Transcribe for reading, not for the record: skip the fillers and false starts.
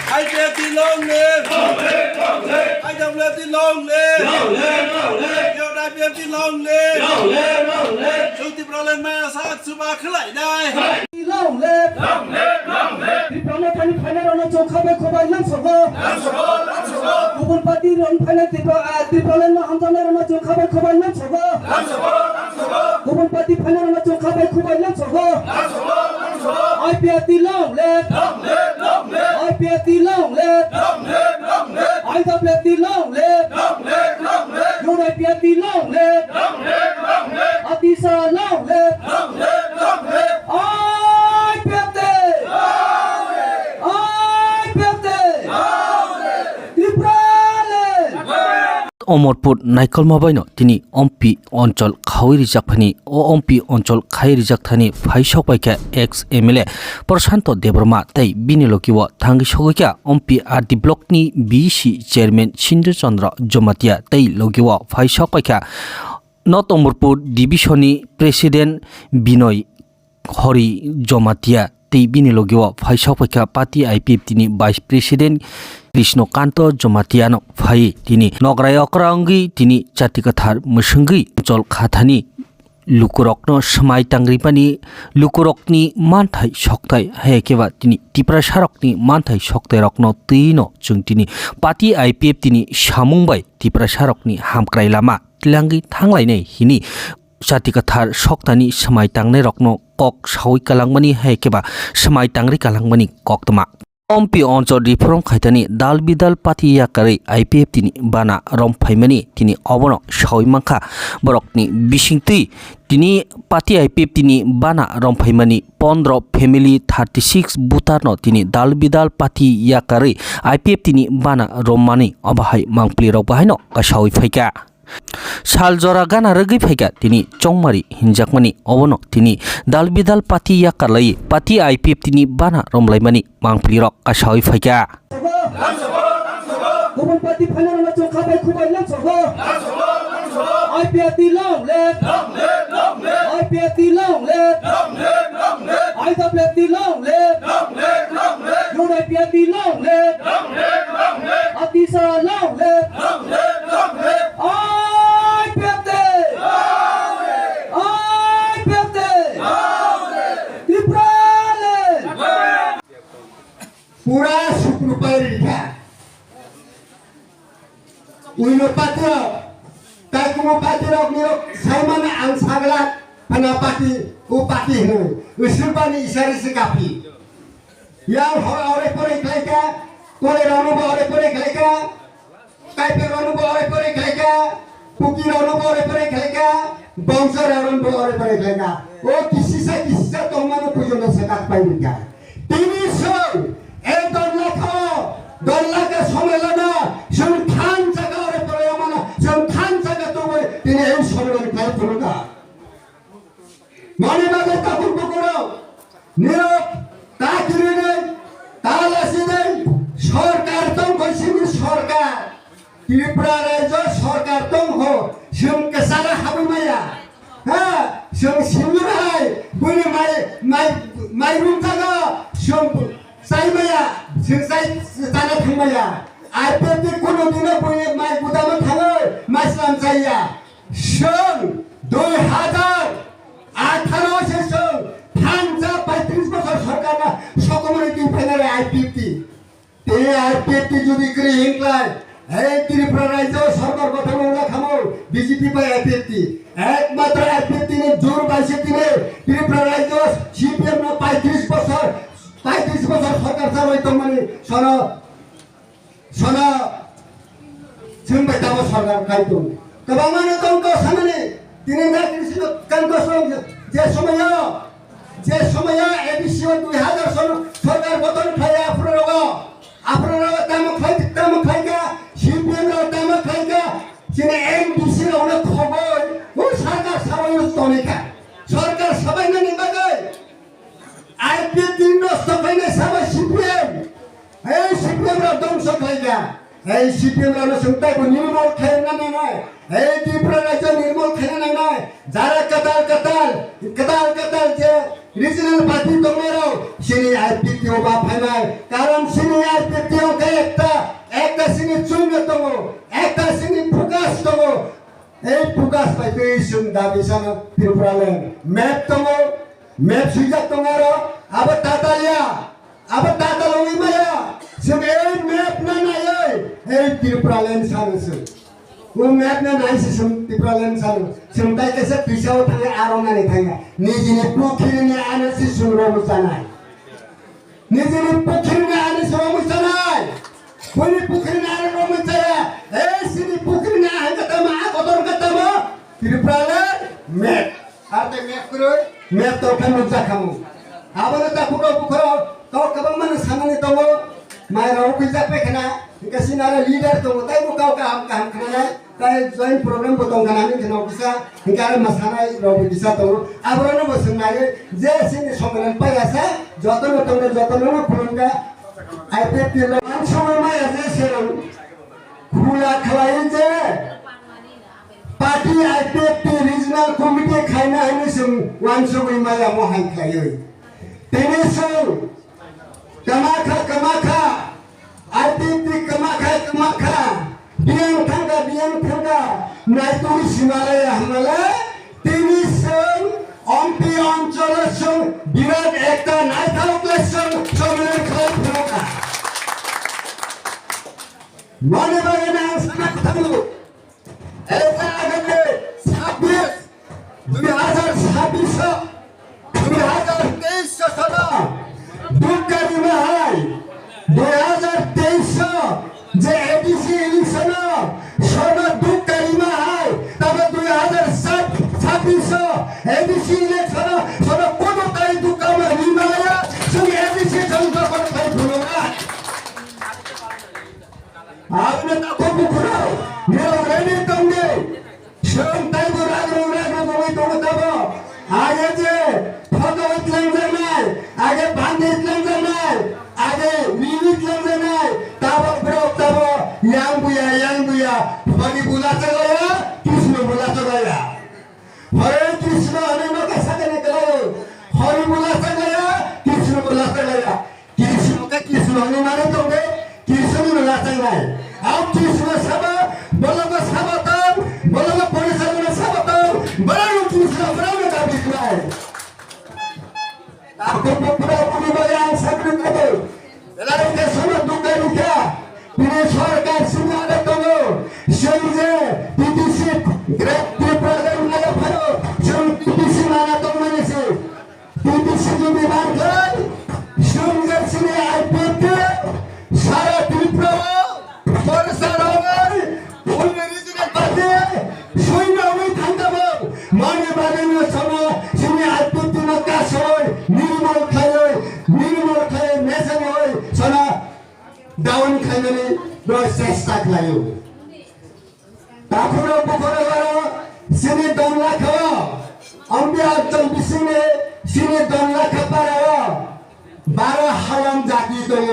IPFT long live! Long live! Long live! IWFT long live! Long live! Long live! Yo IPFT long live! Long live! Long live! Chúng ta problem mà sao suba khơi lại đây? Long live! Long live! Long live! Đi problem phải phải nó cho khắp cái khối lắm số go. Lắm số go, lắm số go. Kubun party ron phải đi problem nó ham cho nó cho khắp cái khối lắm số go. Lắm số go, lắm số go. Kubun party phải nó cho khắp cái khối lắm số go. Lắm số go, lắm số go. IPFT long live! Long live! Long live! IPFT long live! Long live! Long live! IWFT long live! Long live! Long live! Yo IPFT long live! Long live! Long live! Atisa long live! Long live! Long live! IPFT! IPFT! Librale! Amarpur নাইকল মাবাইনো তিনি অম্পি অঞ্চল খাওয়াই রিজাকফানি ও অম্পি অঞ্চল খাই রিজাকথানি ফাইসক পাইকা ex MLA Prashanta Debbarma তাই বিনিলকিও থাঙ্গি সগৈকা অম্পি আরডি ব্লকনি বিসি চেয়ারম্যান সিন্দু চন্দ্র জমাতিয়া তাই লগিও ফাইসক পাইকা নর্থ অমরপুর ডিভিশননি president Binoy Hari Jamatia tei bini logio faisok paika party IPF tini vice president Krishnakanto Jomatiano phai tini nograi okrangi tini chatikathar musungi jol khathani lukurokno smai tangripani lukurokni manthai soktai haekeba tini tipra sarokni manthai soktai rokno tino chung tini party IPF tini samungbai tipra sarokni hamkrai lama tilangi thanglai hini chatikathar soktani smai tangnai rokno kok sawi kalangmani haekeba smai tangri kalangmani koktoma Ampi অঞ্চল reform খাইতানি দাল বিদাল পাতিয়া কারে IPF তিনি বানা রম ফাইমানি তিনি অবন সাইমাখা বরকনি বিসিংতই তিনি পাতি IPF তিনি বানা রম ফাইমানি 15 ফ্যামিলি 36 বুতারনো তিনি দাল বিদাল পাতিয়া কারে IPF তিনি বানা রমমানি অবাহাই মাংপ্লি রক বাহাইনো কাসাউই ফাইকা সালজরা গানা রগৈ ফাইকা তিনি চংমারি হিনজাকমানি অবন তিনি দাল বিদাল পাতি ইয়াকালাই পাতি IPF তিনি বানা রমলাইমানি মাংপ্লি rock কাসাউই Faika Kubun party final na cho khabai khubai lam so go. IPFT long live. IPFT long live. IWFT long live. Yo IPFT long live. Atisa long live. IPFT. IPFT. Librale. Pura Sukruparica. Uino patro, tak kumo patro miro saimana ang saglat panapati upati hu. Usupani isari sikapi. Yang ore pore klaika, kole ranu ore pore klaika, kaipe ranu ore pore klaika, puki ranu ore pore klaika, bangsa ranu ore pore klaika. O kisi sa tomano pujono sekat paika. Tini so, dollar ka somelana, sun khan jaga ore pore amana, sun khan jaga to tini ei somelana kai puruka. Mane baga takun pukuro, niro takiri nei, talasi nei, সরকার তং কইছিনি সরকার ত্রিপুরা রাজ্য সরকার তং হো সিং কেসালা হাবুমায়া হ্যাঁ সিং সিংরাই বুনি my room জাগা সিং সাইমায়া সিং সাই জানা থামায়া IPFT কোনো দিনে বুনি মাই গুদামে থাঙো মাইসলাম চাইয়া সিং 2018 সে সিং থানজা 35 বছর সরকার না সকমরে তিন ফেনারে আইপিএফটি এই আইপিএফটি যদি করে হিংলায় এই ত্রিপুরা রাজ্য সরকার গঠন না খামো বিজেপি পাই আইপিএফটি একমাত্র আইপিএফটি নে জোর পাইছে তিনে ত্রিপুরা রাজ্য সিপিএম না 35 বছর সরকার চালাই তো মানে সনা जोंबाय दाबो सरकार खायतो गोबाङानो दंखौ साननानै दिनै ना कृषि कानखौ যে সময় এবিসি 2000 সরকার গঠন খায় আপনারা দাম খাইগা সিপিএম দাম খাইগা যিনি এমডিসি অনেক খবর ও সরকার সবাই তনিকা সরকার সবাই না নিবাগৈ আইপিএফ দিন নষ্ট খাইলে সবাই সিপিএম এই সিপিএম ধ্বংস খাইগা এই সিপিএম সংখ্যায় নির্মল খাই না নাই এই ত্রিপুরা রাজ্য নির্মল খাই না নাই যারা কাতাল যে রিজনাল পার্টি তোমারও সিনি আইপিটিও বা ফাইনাল কারণ সিনি আইপিটিও কে একটা সিনি চুঙ্গ তমো একটা সিনি ফোকাস তমো এই ফোকাস পাইতে সুন দাবি সানো ত্রিপুরালেন ম্যাপ তমো ম্যাপ সুইজা তোমারও আবার তাতালই মায়া সিম এই ম্যাপ না নাই এই ত্রিপুরালেন সানসু ও ম্যাপ না নাই সিম ত্রিপুরালেন সানু সিম তাই কেসে পিছাও থাকে আর অনানি থাকে নিজেনি পুখিনি আনসি সুরমু জানাই নিজেনি পুখিনি আনসি সুরমু জানাই কোনি পুখিনি আনসি সুরমু জানাই এই সিনি পুখিনি আনসি তামা কতর কাতামা ত্রিপুরালেন ম্যাপ আর তে ম্যাপ করো ম্যাপ তো খামু জাখামু আবার তা পুরো পুখরো তো কবং মানে সানানি তমো মাইরাও কইজা পেখনা Kasi leader tu, tapi bukan kaham kerana, tapi join program potong kanan ini kena bisa, hingga masana robo bisa tu. Abrana bosan lagi, jadi ni soalan payasa, jodoh nonton program, iPad tiada. Semua maya jadi serum, gula kelain je. Parti iPad ti regional committee khaina ini sem, semua maya mohon kelain. Tenisung, kamaka. Arti kemaka, biang tangga, naik turis Himalaya, tinisung, ompi oncolasung, birat ekta naik tautlasung, somelan kau kemaka. Mana bagian sangat tahu, ekta agaknya 2023 sana, bukan dimahal. 2023 যে ADC election সর্ব দুঃখকারীমা হয় তবে 2026 ADC election সর্ব কোনটাই দুঃখমা হিমালয়া সঙ্গে ADC সংখ্যা কোনটাই ভুলো না আপনি তা খুব খুঁড়ো মেরো রেডি তোমগে সব তাই রাগো বই তোমো দেব আগে যে ফটো ইতলাম জানাই আগে বান্ধে ইতলাম জানাই আগে মিনিট লাগবে না তাবো ব্রক তাবো yang buya bagi bola cagaya Krishna bola cagaya Hare Krishna ane maka sakane kalayo Hare bola cagaya Krishna bola cagaya Krishna ane mane tonge Krishna bola cagaya ab Krishna saba bola sabatan bola polisana sabatan bola Krishna bola kabikrai aku pura bayang sabun kado lalu ke sana duka duka ini सरकार सुनाले तंगो Sanjay TTC great programme आया भरो जम TTC माना तो मने से TTC जो विभाग है संजे सिने आईपीटी सारा त्रिपुरा और सारा उनमें रीजनल पार्टी शून्य में थांगब माने बारे में समा सिने आईपीटी न का सोय निर्मल खाए नेशन होय सना डाउन खाइने চেষ্টা খাইও তারপরে পুকুরে গেল সিনি দমলা খাওয়া অম্বি অঞ্চল বিসিনে সিনি দমলা খাবার 12 হালাম জাতি তৈরি